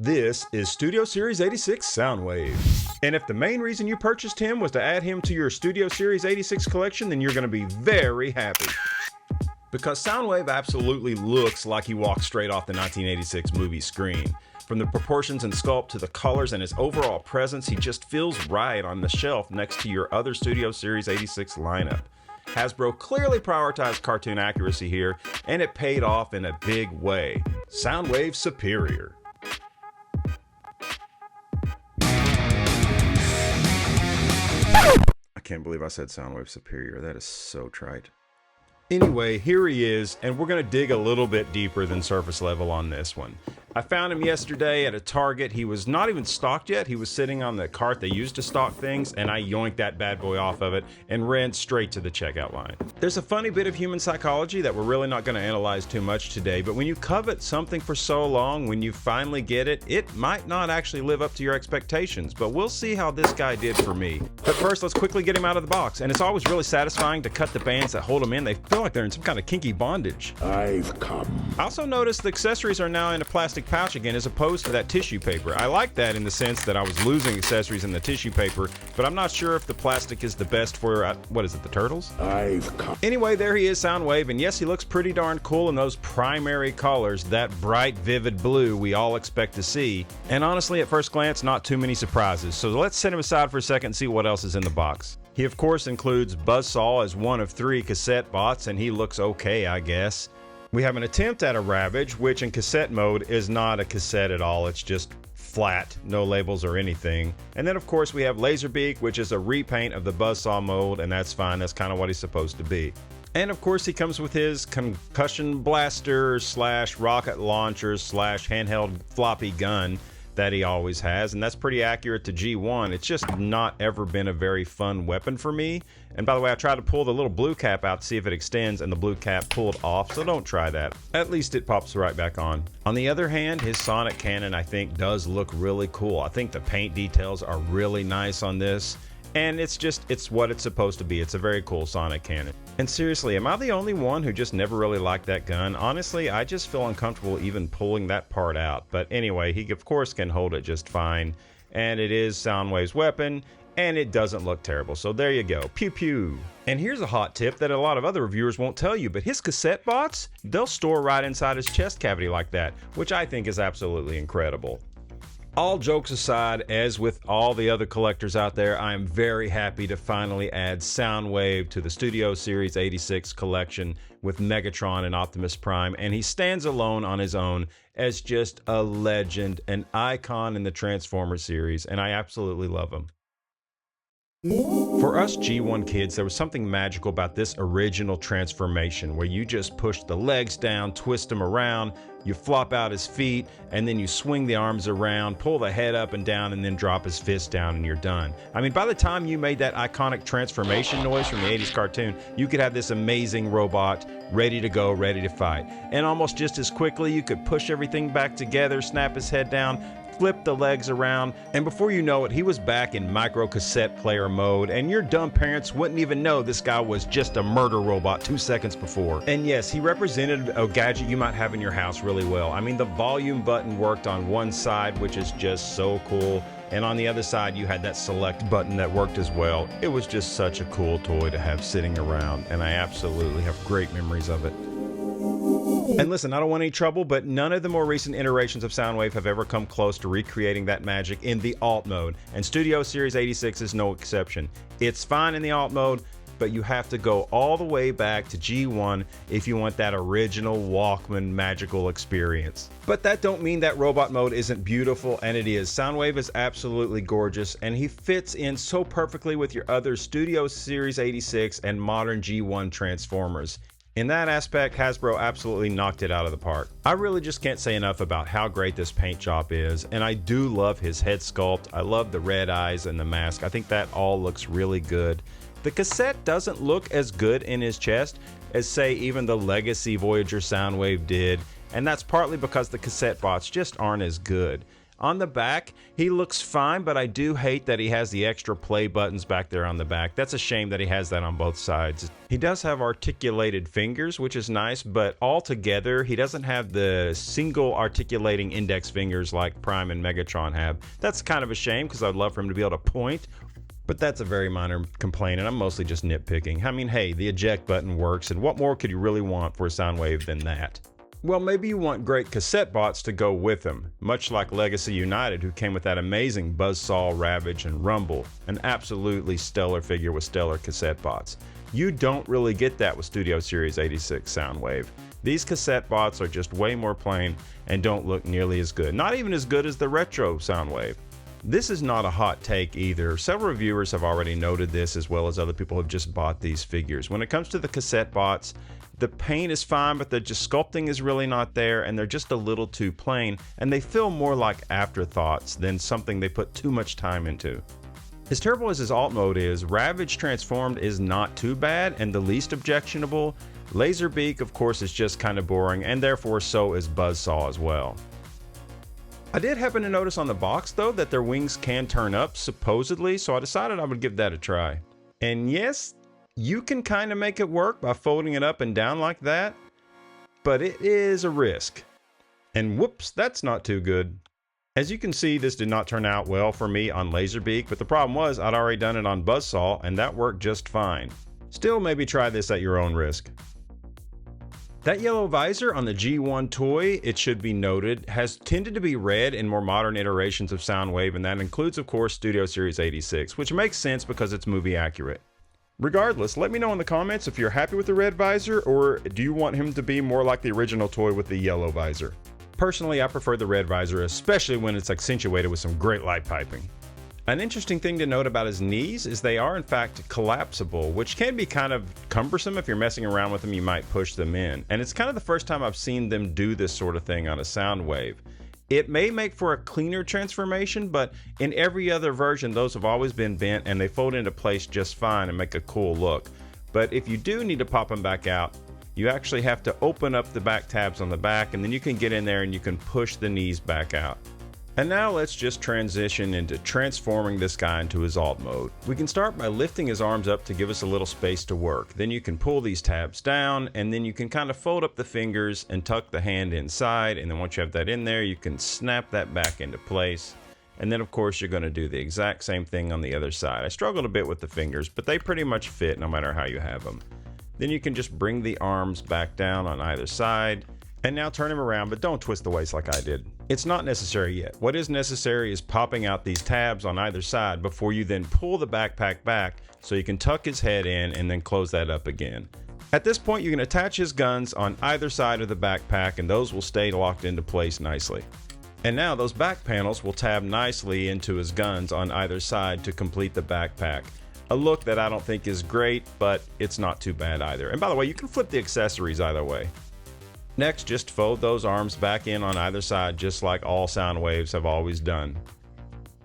This is Studio Series 86 Soundwave. And if the main reason you purchased him was to add him to your Studio Series 86 collection, then you're going to be very happy. Because Soundwave absolutely looks like he walked straight off the 1986 movie screen. From the proportions and sculpt to the colors and his overall presence, he just feels right on the shelf next to your other Studio Series 86 lineup. Hasbro clearly prioritized cartoon accuracy here, and it paid off in a big way. Soundwave Superior. I can't believe I said Soundwave Superior. That is so trite. Anyway, here he is, and we're going to dig a little bit deeper than surface level on this one. I found him yesterday at a Target. He was not even stocked yet. He was sitting on the cart they used to stock things, and I yoinked that bad boy off of it and ran straight to the checkout line. There's a funny bit of human psychology that we're really not going to analyze too much today, but when you covet something for so long, when you finally get it, it might not actually live up to your expectations, but we'll see how this guy did for me. But first, let's quickly get him out of the box, and it's always really satisfying to cut the bands that hold him in. They feel like they're in some kind of kinky bondage. I've come. I also noticed the accessories are now in a plastic pouch again as opposed to that tissue paper. I like that in the sense that I was losing accessories in the tissue paper, but I'm not sure if the plastic is the best for, what is it, the turtles? I've come. Anyway, there he is, Soundwave, and yes, he looks pretty darn cool in those primary colors, that bright, vivid blue we all expect to see. And honestly, at first glance, not too many surprises, so let's set him aside for a second and see what else is in the box. He, of course, includes Buzzsaw as one of 3 cassette bots, and he looks okay, I guess. We have an attempt at a Ravage, which in cassette mode is not a cassette at all. It's just flat, no labels or anything. And then, of course, we have Laserbeak, which is a repaint of the Buzzsaw mold, and that's fine. That's kind of what he's supposed to be. And, of course, he comes with his concussion blaster / rocket launcher / handheld floppy gun that he always has, and that's pretty accurate to G1. It's just not ever been a very fun weapon for me. And by the way, I tried to pull the little blue cap out to see if it extends, and the blue cap pulled off, so don't try that. At least it pops right back on. On the other hand, his sonic cannon, I think, does look really cool. I think the paint details are really nice on this, and it's what it's supposed to be. It's a very cool sonic cannon. And seriously, am I the only one who just never really liked that gun? Honestly, I just feel uncomfortable even pulling that part out. But anyway, he of course can hold it just fine. And it is Soundwave's weapon, and it doesn't look terrible. So there you go. Pew pew. And here's a hot tip that a lot of other reviewers won't tell you, but his cassette bots, they'll store right inside his chest cavity like that, which I think is absolutely incredible. All jokes aside, as with all the other collectors out there, I am very happy to finally add Soundwave to the Studio Series 86 collection with Megatron and Optimus Prime, and he stands alone on his own as just a legend, an icon in the Transformers series, and I absolutely love him. For us G1 kids, there was something magical about this original transformation where you just push the legs down, twist them around, you flop out his feet, and then you swing the arms around, pull the head up and down, and then drop his fist down, and you're done. I mean, by the time you made that iconic transformation noise from the 80s cartoon, you could have this amazing robot ready to go, ready to fight. And almost just as quickly, you could push everything back together, snap his head down, flip the legs around, and before you know it, he was back in micro cassette player mode, and your dumb parents wouldn't even know this guy was just a murder robot 2 seconds before. And yes, he represented a gadget you might have in your house really well. I mean, the volume button worked on one side, which is just so cool, and on the other side you had that select button that worked as well. It was just such a cool toy to have sitting around, and I absolutely have great memories of it. And listen, I don't want any trouble, but none of the more recent iterations of Soundwave have ever come close to recreating that magic in the alt mode, and Studio Series 86 is no exception. It's fine in the alt mode, but you have to go all the way back to G1 if you want that original Walkman magical experience. But that don't mean that robot mode isn't beautiful, and it is. Soundwave is absolutely gorgeous, and he fits in so perfectly with your other Studio Series 86 and modern G1 Transformers. In that aspect, Hasbro absolutely knocked it out of the park. I really just can't say enough about how great this paint job is, and I do love his head sculpt. I love the red eyes and the mask. I think that all looks really good. The cassette doesn't look as good in his chest as, say, even the Legacy Voyager Soundwave did, and that's partly because the cassette bots just aren't as good. On the back, he looks fine, but I do hate that he has the extra play buttons back there on the back. That's a shame that he has that on both sides. He does have articulated fingers, which is nice, but altogether, he doesn't have the single articulating index fingers like Prime and Megatron have. That's kind of a shame because I'd love for him to be able to point, but that's a very minor complaint, and I'm mostly just nitpicking. I mean, hey, the eject button works, and what more could you really want for a Soundwave than that? Well, maybe you want great cassette bots to go with them, much like Legacy United, who came with that amazing Buzzsaw, Ravage, and Rumble, an absolutely stellar figure with stellar cassette bots. You don't really get that with Studio Series 86 Soundwave. These cassette bots are just way more plain and don't look nearly as good, not even as good as the retro Soundwave. This is not a hot take either. Several reviewers have already noted this, as well as other people have just bought these figures. When it comes to the cassette bots, the paint is fine, but the sculpting is really not there, and they're just a little too plain, and they feel more like afterthoughts than something they put too much time into. As terrible as his alt mode is, Ravage transformed is not too bad and the least objectionable. Laserbeak, of course, is just kind of boring, and therefore so is Buzzsaw as well. I did happen to notice on the box, though, that their wings can turn up, supposedly, so I decided I would give that a try. And yes, you can kind of make it work by folding it up and down like that, but it is a risk. And whoops, that's not too good. As you can see, this did not turn out well for me on Laserbeak, but the problem was I'd already done it on Buzzsaw, and that worked just fine. Still, maybe try this at your own risk. That yellow visor on the G1 toy, it should be noted, has tended to be red in more modern iterations of Soundwave, and that includes, of course, Studio Series 86, which makes sense because it's movie accurate. Regardless, let me know in the comments if you're happy with the red visor, or do you want him to be more like the original toy with the yellow visor? Personally, I prefer the red visor, especially when it's accentuated with some great light piping. An interesting thing to note about his knees is they are in fact collapsible, which can be kind of cumbersome. If you're messing around with them, you might push them in. And it's kind of the first time I've seen them do this sort of thing on a Soundwave. It may make for a cleaner transformation, but in every other version, those have always been bent and they fold into place just fine and make a cool look. But if you do need to pop them back out, you actually have to open up the back tabs on the back, and then you can get in there and you can push the knees back out. And now let's just transition into transforming this guy into his alt mode. We can start by lifting his arms up to give us a little space to work. Then you can pull these tabs down, and then you can kind of fold up the fingers and tuck the hand inside, and then once you have that in there, you can snap that back into place. And then of course you're going to do the exact same thing on the other side. I struggled a bit with the fingers, but they pretty much fit no matter how you have them. Then you can just bring the arms back down on either side, and now turn him around, but don't twist the waist like I did. It's not necessary yet. What is necessary is popping out these tabs on either side before you then pull the backpack back so you can tuck his head in and then close that up again. At this point, you can attach his guns on either side of the backpack, and those will stay locked into place nicely. And now those back panels will tab nicely into his guns on either side to complete the backpack. A look that I don't think is great, but it's not too bad either. And by the way, you can flip the accessories either way. Next, just fold those arms back in on either side, just like all Soundwaves have always done.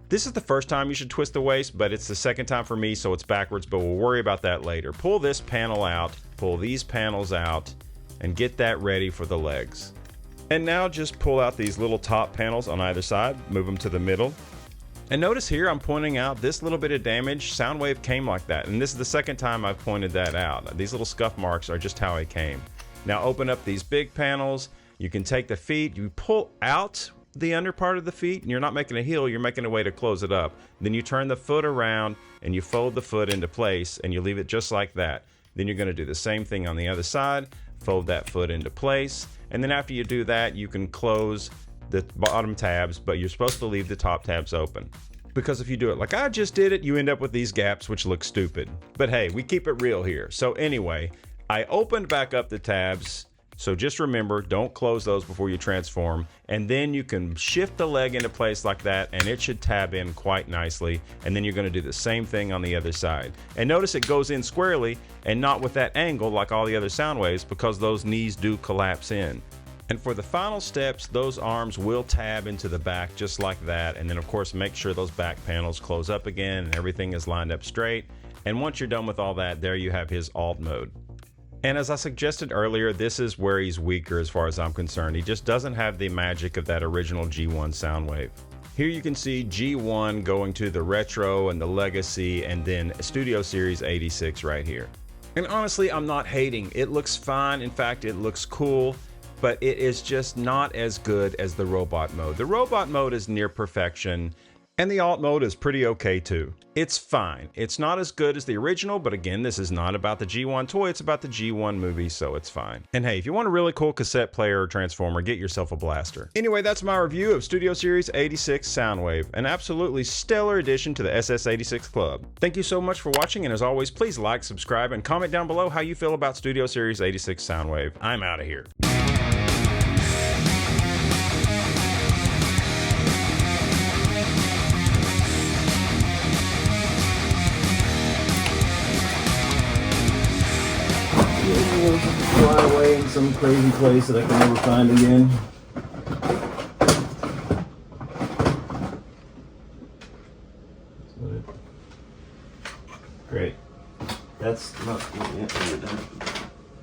This is the first time you should twist the waist, but it's the second time for me, so it's backwards, but we'll worry about that later. Pull this panel out, pull these panels out, and get that ready for the legs. And now just pull out these little top panels on either side, move them to the middle. And notice here I'm pointing out this little bit of damage. Soundwave came like that, and this is the second time I've pointed that out. These little scuff marks are just how it came. Now open up these big panels. You can take the feet, you pull out the under part of the feet, and you're not making a heel, you're making a way to close it up. Then you turn the foot around and you fold the foot into place and you leave it just like that. Then you're going to do the same thing on the other side, fold that foot into place, and then after you do that, you can close the bottom tabs, but you're supposed to leave the top tabs open. Because if you do it like I just did it, you end up with these gaps which look stupid. But hey, we keep it real here. So anyway, I opened back up the tabs, so just remember, don't close those before you transform, and then you can shift the leg into place like that, and it should tab in quite nicely, and then you're going to do the same thing on the other side. And notice it goes in squarely, and not with that angle like all the other Soundwaves, because those knees do collapse in. And for the final steps, those arms will tab into the back just like that, and then of course make sure those back panels close up again and everything is lined up straight. And once you're done with all that, there you have his alt mode. And as I suggested earlier, this is where he's weaker as far as I'm concerned. He just doesn't have the magic of that original G1 Soundwave. Here you can see G1 going to the Retro and the Legacy, and then Studio Series 86 right here. And honestly, I'm not hating. It looks fine. In fact, it looks cool, but it is just not as good as the robot mode. The robot mode is near perfection, and the alt mode is pretty okay too. It's fine. It's not as good as the original, but again, this is not about the G1 toy, it's about the G1 movie, so it's fine. And hey, if you want a really cool cassette player or transformer, get yourself a blaster. Anyway, that's my review of Studio Series 86 Soundwave, an absolutely stellar addition to the SS86 Club. Thank you so much for watching, and as always, please like, subscribe, and comment down below how you feel about Studio Series 86 Soundwave. I'm out of here. Fly away in some crazy place that I can never find again.